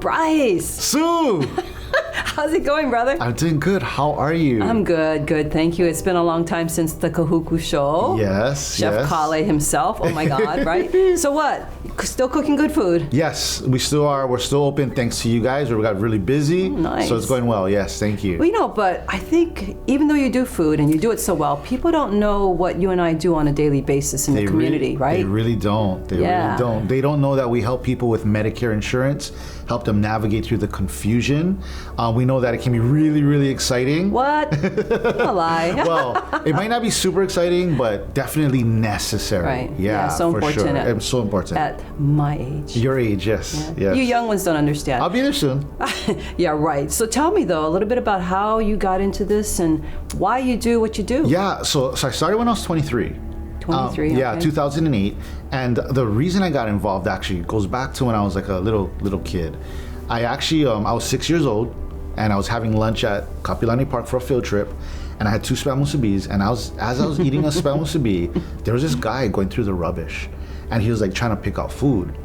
Bryce. Sue! How's it going, brother? I'm doing good. How are you? I'm good. Thank you. It's been a long time since the Kahuku show. Yes, Chef Kale himself. Oh my God, right? So what? Still cooking good food? Yes, we still are. We're still open thanks to you guys. We got really busy. Nice. So it's going well. Yes, thank you. Well, but I think even though you do food and you do it so well, people don't know what you and I do on a daily basis in the community, right? They really don't. They really don't. They don't know that we help people with Medicare insurance, help them navigate through the confusion. We know that it can be really, really exciting. What? A lie. Well, it might not be super exciting, but definitely necessary. Right. Yeah, so for important. sure. It's so important. At my age. Your age, yes. Yes. You young ones don't understand. I'll be there soon. Yeah, right. So tell me though a little bit about how you got into this and why you do what you do. Yeah, so I started when I was 23. 23. Yeah, okay. 2008. And the reason I got involved actually goes back to when I was like a little kid. I actually, I was 6 years old and I was having lunch at Kapilani Park for a field trip. And I had 2 spam musubis, and as I was eating a spam musubi, there was this guy going through the rubbish, and he was like trying to pick out food.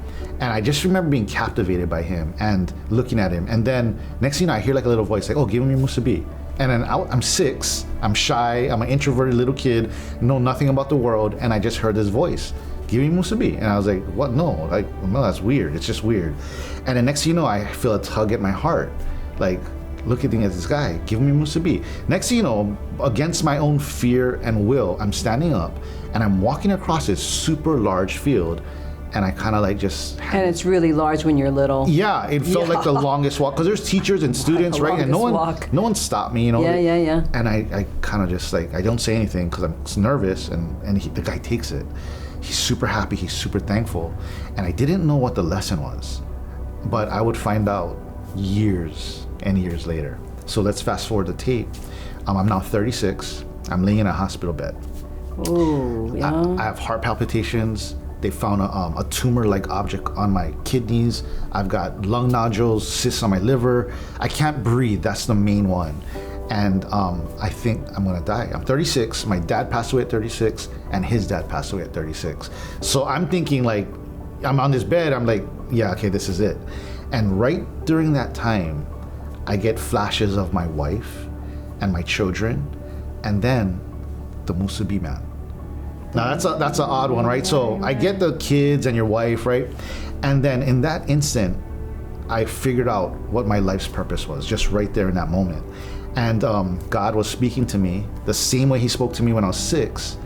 And I just remember being captivated by him and looking at him. And then next thing you know, I hear like a little voice like, "Oh, give him your musubi." And then I'm 6, I'm shy, I'm an introverted little kid, know nothing about the world, and I just heard this voice, "Give me musubi." And I was like, "What? No, no, that's weird. It's just weird." And then next thing you know, I feel a tug at my heart, like, looking at this guy, "Give me musubi." Next thing you know, against my own fear and will, I'm standing up and I'm walking across this super large field, and I kind of like just... And it's really large when you're little. Yeah, it felt like the longest walk, because there's teachers and students, right? And no one stopped me, you know? Yeah. And I kind of just like, I don't say anything because I'm nervous, and the guy takes it. He's super happy, he's super thankful. And I didn't know what the lesson was, but I would find out years and years later. So let's fast forward the tape. I'm now 36. I'm laying in a hospital bed. Oh, yeah. I have heart palpitations. They found a tumor-like object on my kidneys. I've got lung nodules, cysts on my liver. I can't breathe. That's the main one. And I think I'm gonna die. I'm 36. My dad passed away at 36, and his dad passed away at 36. So I'm thinking, like, I'm on this bed. I'm like, yeah, okay, this is it. And right during that time, I get flashes of my wife and my children, and then the musubi man. Now that's an odd one, right? So I get the kids and your wife, right? And then in that instant, I figured out what my life's purpose was, just right there in that moment. And God was speaking to me the same way he spoke to me when I was 6,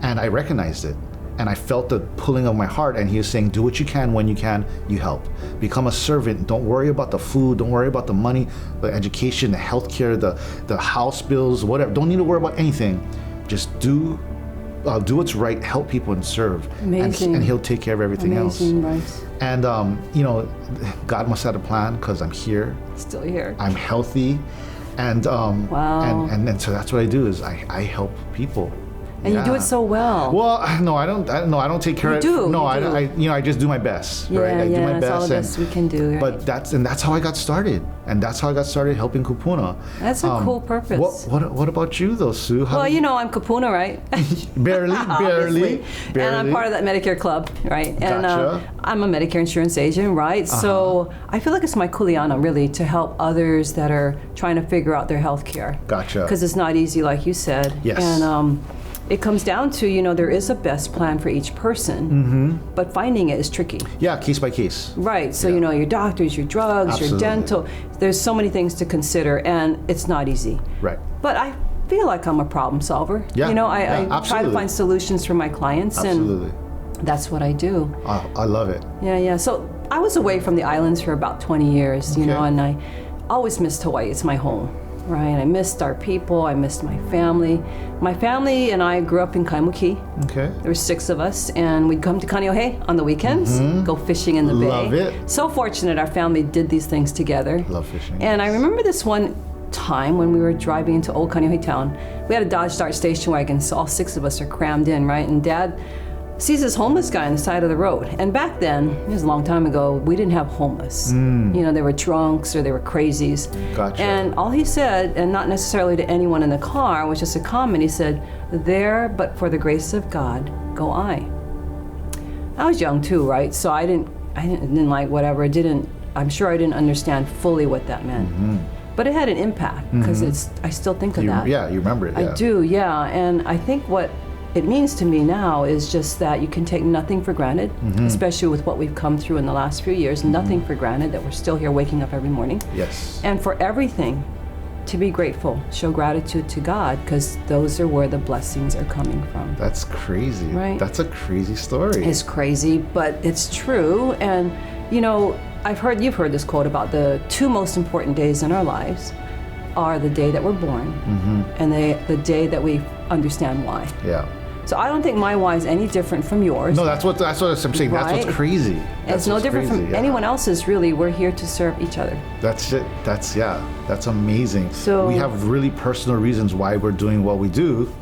and I recognized it. And I felt the pulling of my heart, and he was saying, do what you can, when you can, you help. Become a servant. Don't worry about the food, don't worry about the money, the education, the healthcare, the house bills, whatever. Don't need to worry about anything. Just do what's right, help people and serve. Amazing. And he'll take care of everything else. Right. And God must have a plan, because I'm here. Still here. I'm healthy. And wow. And so that's what I do, is I help people. And you do it so well. Well, no, I don't take care of it. No, I just do my best, right? I do my best. That's all the best we can do, right? But that's how I got started. And that's how I got started helping Kupuna. That's a cool purpose. What about you though, Sue? Well, I'm Kupuna, right? barely. And I'm part of that Medicare club, right? And Gotcha. I'm a Medicare insurance agent, right? So I feel like it's my kuleana, really, to help others that are trying to figure out their health care. Gotcha. Because it's not easy, like you said. Yes. And it comes down to, there is a best plan for each person, but finding it is tricky. Yeah, case by case. Right, so your doctors, your drugs, Absolutely. your dental, there's so many things to consider, and it's not easy. Right. But I feel like I'm a problem solver. Yeah, I try to find solutions for my clients, Absolutely. and that's what I do. I love it. Yeah. So I was away from the islands for about 20 years, Okay. and I always missed Hawaii. It's my home. Right, I missed our people, I missed my family. My family and I grew up in Kaimuki. Okay. There were 6 of us, and we'd come to Kaneohe on the weekends, go fishing in the bay. Love it. So fortunate our family did these things together. Love fishing. And I remember this one time when we were driving into Old Kaneohe town. We had a Dodge Dart station wagon, so all 6 of us are crammed in, right? And Dad sees this homeless guy on the side of the road. And back then, it was a long time ago, we didn't have homeless. They were drunks or they were crazies. Gotcha. And all he said, and not necessarily to anyone in the car, was just a comment. He said, "There, but for the grace of God, go I." I was young too, right? So I didn't like whatever. It didn't I'm sure I didn't understand fully what that meant. But it had an impact because I still think of that. Yeah, you remember it. Yeah. I do, yeah. And I think what it means to me now is just that you can take nothing for granted, especially with what we've come through in the last few years. Nothing for granted, that we're still here waking up every morning. Yes. And for everything, to be grateful, show gratitude to God, because those are where the blessings are coming from. That's crazy. Right. That's a crazy story. It's crazy, but it's true. And, you know, you've heard this quote about the two most important days in our lives are the day that we're born and the day that we understand why. Yeah. So I don't think my why is any different from yours. No, that's what I'm saying. Right? That's what's crazy. And it's no different from anyone else's, really. We're here to serve each other. That's it. That's amazing. So we have really personal reasons why we're doing what we do,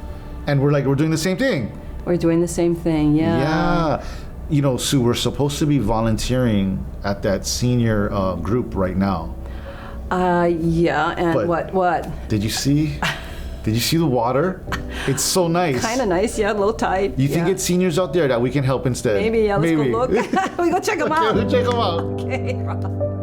and we're doing the same thing. We're doing the same thing, yeah. Yeah. You know, Sue, we're supposed to be volunteering at that senior group right now. Yeah, and But what? Did you see the water? It's so nice. Kind of nice, yeah, a little tight. You think it's seniors out there that we can help instead? Maybe, yeah, let's go look. We go check them out. Let's check them out. Okay, Rob.